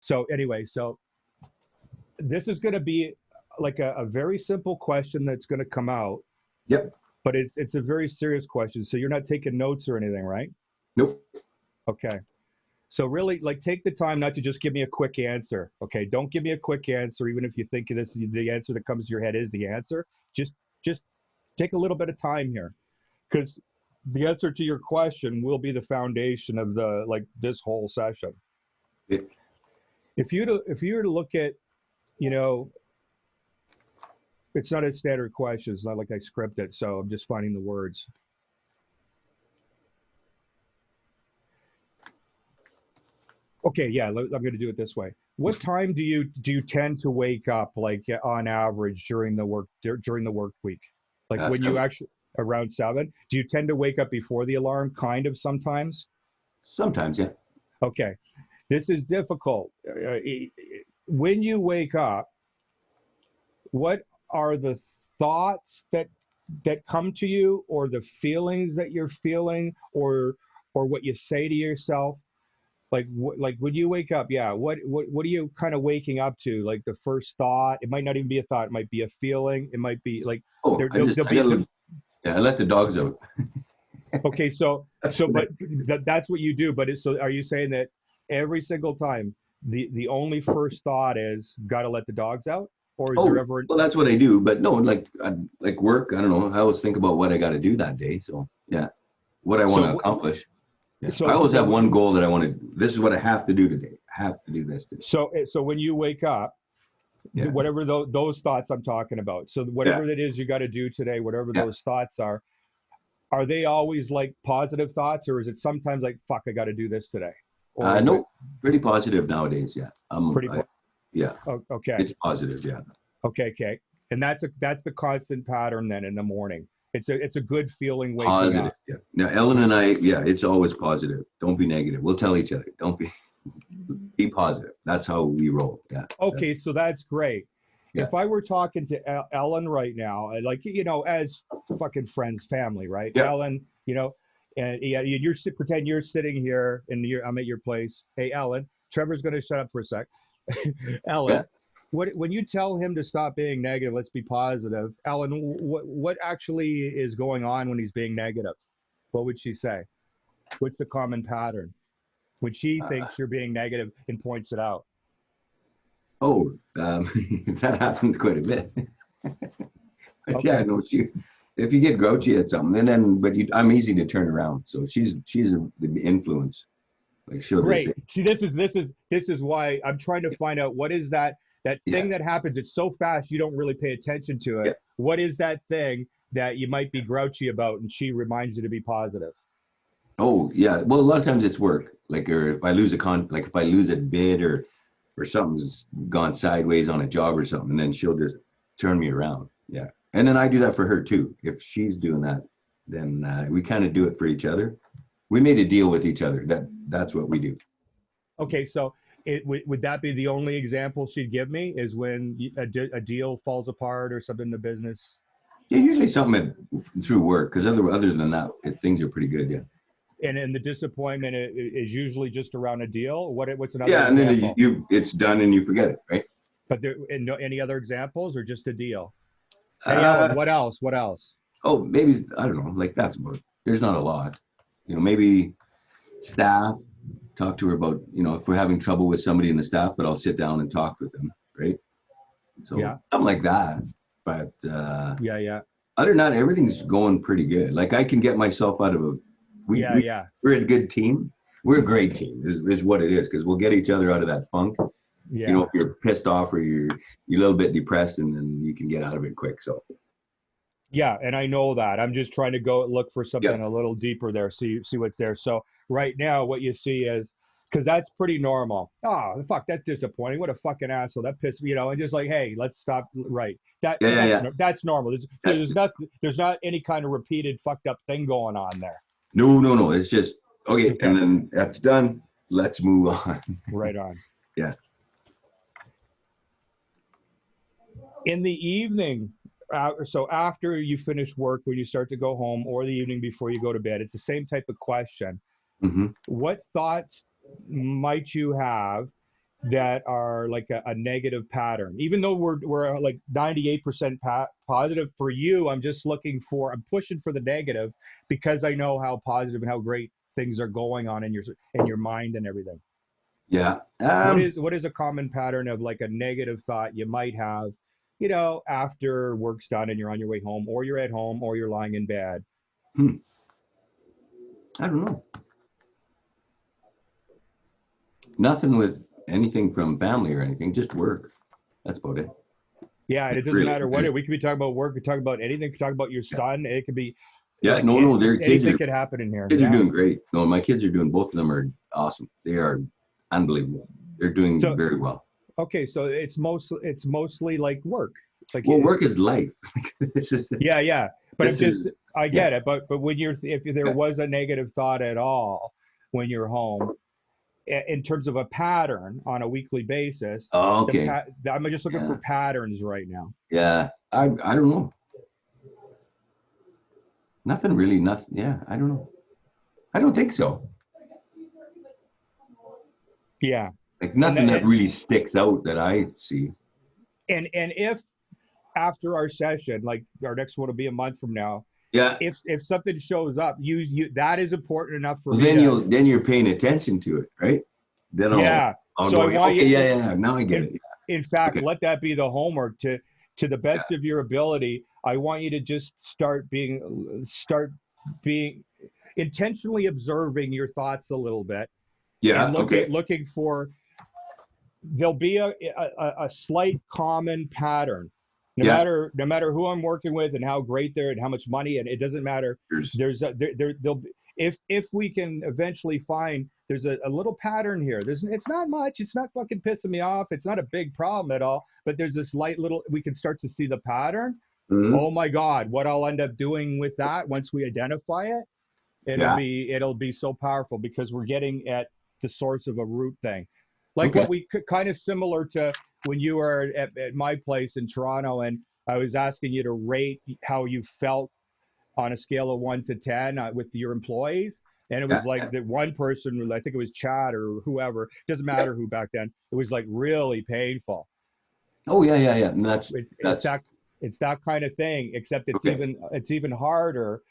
So anyway, so this is going to be like a very simple question that's going to come out, Yep. but it's a very serious question. So you're not taking notes or anything, right? Nope. Okay. So really, like, take the time not to just give me a quick answer. Okay, don't give me a quick answer, even if you think this the answer that comes to your head is the answer. Just take a little bit of time here, because the answer to your question will be the foundation of the like this whole session. It, If you were to look at, you know, it's not a standard question. It's not like I script it, so I'm just finding the words. Okay, yeah, I'm going to do it this way. What time do you tend to wake up, like on average during the work week? Like when you some, actually around 7? Do you tend to wake up before the alarm? Kind of sometimes. sometimes, yeah. Okay, this is difficult. When you wake up, what are the thoughts that come to you, or the feelings that you're feeling, or what you say to yourself? Like when you wake up, yeah, what are you kind of waking up to? Like the first thought, it might not even be a thought, it might be a feeling, it might be like Oh, there'll I be gotta, yeah, I let the dogs out. okay, so That's what but that's what you do, but so are you saying that every single time the only first thought is got to let the dogs out, or is there oh, ever well, that's what I do. But no, like work, I don't know. I always think about what I got to do that day. So yeah, what I want to so accomplish. Yeah, I so always so have one goal that I want to. This is what I have to do today. I have to do this today. so when you wake up, Yeah, whatever those thoughts I'm talking about, so yeah. whatever it is you got to do today, whatever Yeah. those thoughts are they always like positive thoughts, or is it sometimes like fuck, I got to do this today, or is it No, pretty positive nowadays. Yeah, pretty yeah, okay, it's positive. Yeah, okay, and that's the constant pattern then in the morning. It's a good feeling waking positive. up. Yeah. Now Ellen and I, yeah, it's always positive. Don't be negative. We'll tell each other. Don't be positive. That's how we roll. Yeah, Okay, so that's great. yeah, If I were talking to Ellen right now, like, as fucking friends, family, right? yeah, Ellen, and yeah, pretend you're sitting here and I'm at your place. Hey, Ellen, Trevor's going to shut up for a sec. yeah. Ellen, when you tell him to stop being negative, let's be positive. Ellen, what actually is going on when he's being negative? What would she say? What's the common pattern when she Uh, thinks you're being negative and points it out? oh, that happens quite a bit. But yeah, Okay. no, if you get grouchy at something, and then but I'm easy to turn around. So she's the influence. Like she'll just say, Great. See, this is why I'm trying to find out what is that yeah, thing that happens. It's so fast you don't really pay attention to yeah. it. What is that thing that you might be grouchy about, and she reminds you to be positive? Oh, yeah. Well, a lot of times it's work. Like, or if I lose like if I lose a bid or something's gone sideways on a job or something, then she'll just turn me around. Yeah. And then I do that for her too. If she's doing that, then we kind of do it for each other. We made a deal with each other. That's what we do. Okay, so would that be the only example she'd give me is when a deal falls apart or something in the business? Yeah, usually something through work, because other than that, things are pretty good. Yeah. And the disappointment is usually just around a deal. What's another Yeah, and then example? it's done and you forget it, right? But there, and no, any other examples or just a deal? Hey, Ellen, Uh, what else? What else? oh, maybe I don't know. Like that's about. There's not a lot. Maybe staff. Talk to her about if we're having trouble with somebody in the staff, but I'll sit down and talk with them, right? So Yeah, something like that. But yeah, yeah, other than that, everything's going pretty good. Like I can get myself out of a. We yeah, we yeah, we're a good team. We're a great team. Is what it is because we'll get each other out of that funk. yeah. If you're pissed off or you're a little bit depressed, and then you can get out of it quick. So Yeah, and I know that. I'm just trying to go look for yeah, something a little deeper there, see what's there. So right now, what you see is because that's pretty normal. Oh, fuck, that's disappointing. What a fucking asshole. That pissed me, and just like, hey, let's stop. Right. That yeah, yeah, that's yeah. that's normal. That's There's not any kind of repeated fucked up thing going on there. no, no, no. It's just okay, Okay, and then that's done. Let's move on. right on. Yeah. In the evening, so after you finish work, when you start to go home, or the evening before you go to bed, it's the same type of question. Hmm. What thoughts might you have, that are like a negative pattern, even though we're like 98% positive. For you, I'm pushing for the negative because I know how positive and how great things are going on in your mind and everything. Yeah. What is a common pattern of like a negative thought you might have, after work's done and you're on your way home, or you're at home, or you're lying in bed? hmm, I don't know. Nothing with anything from family or anything, just work. That's about it. Yeah, and Like it doesn't really, matter what there's, we could be talking about work, we could talk about anything, we could talk about your yeah. son. It could be Yeah, like no, no, their anything could happen in here. kids are Yeah. doing great. No, my kids are doing, both of them are awesome. They are unbelievable. They're doing So very well. okay, so it's mostly like work. Like Well, work is life. This is, yeah, yeah. But this is, I yeah, get it. But when if there yeah. was a negative thought at all when you're home, in terms of a pattern on a weekly basis, Oh, okay. I'm just looking for Yeah, patterns right now. yeah. I don't know. Nothing really. Nothing. Yeah, I don't know. I don't think so. Yeah. Like And nothing that that, really sticks out that I see. and if after our session, like our next one will be a month from now, Yeah. if something shows up, you that is important enough for Well, me to then you're paying attention to it, right? Then yeah. I'll So I go. want Okay, you yeah, yeah. Now I get in it. in fact, Okay. let that be the homework to the Yeah. best of your ability. I want you to just start being intentionally observing your thoughts a little bit and Yeah. Okay. looking for there'll be a slight common pattern, Yeah. no matter who I'm working with and how great they're and how much money, and it doesn't matter. There's. There'll be, if we can eventually find there's a little pattern here. It's not much. It's not fucking pissing me off. It's not a big problem at all. But there's this light little. We can start to see the pattern. Mhm. Oh my God, what I'll end up doing with that once we identify it, Yeah. it'll be so powerful because we're getting at the source of a root thing, like what Okay. we could kind of similar to when you were at my place in Toronto, and I was asking you to rate how you felt on a scale of 1 to 10 with your employees. And it Yeah. was like Yeah. the one person, I think it was Chad or whoever, doesn't Yeah. matter who back then, it was like really painful. Oh yeah, yeah, yeah. And It's that's that kind of thing, except okay. it's even harder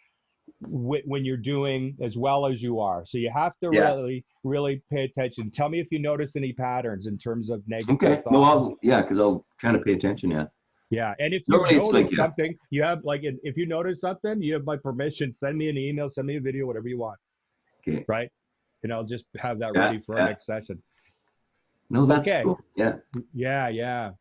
when you're doing as well as you are. So you have to Yeah. really pay attention. Tell me if you notice any patterns in terms of negative Okay. No, thoughts. yeah, because I'll kind of pay attention. Yeah. Yeah, and if you Normally it's like notice yeah, something, you have like if you notice something, you have my permission. Send me an email, send me a video, whatever you want, okay. right? And I'll just have that Yeah, ready for our yeah. next session. No, that's Okay. cool. Yeah. Yeah, yeah.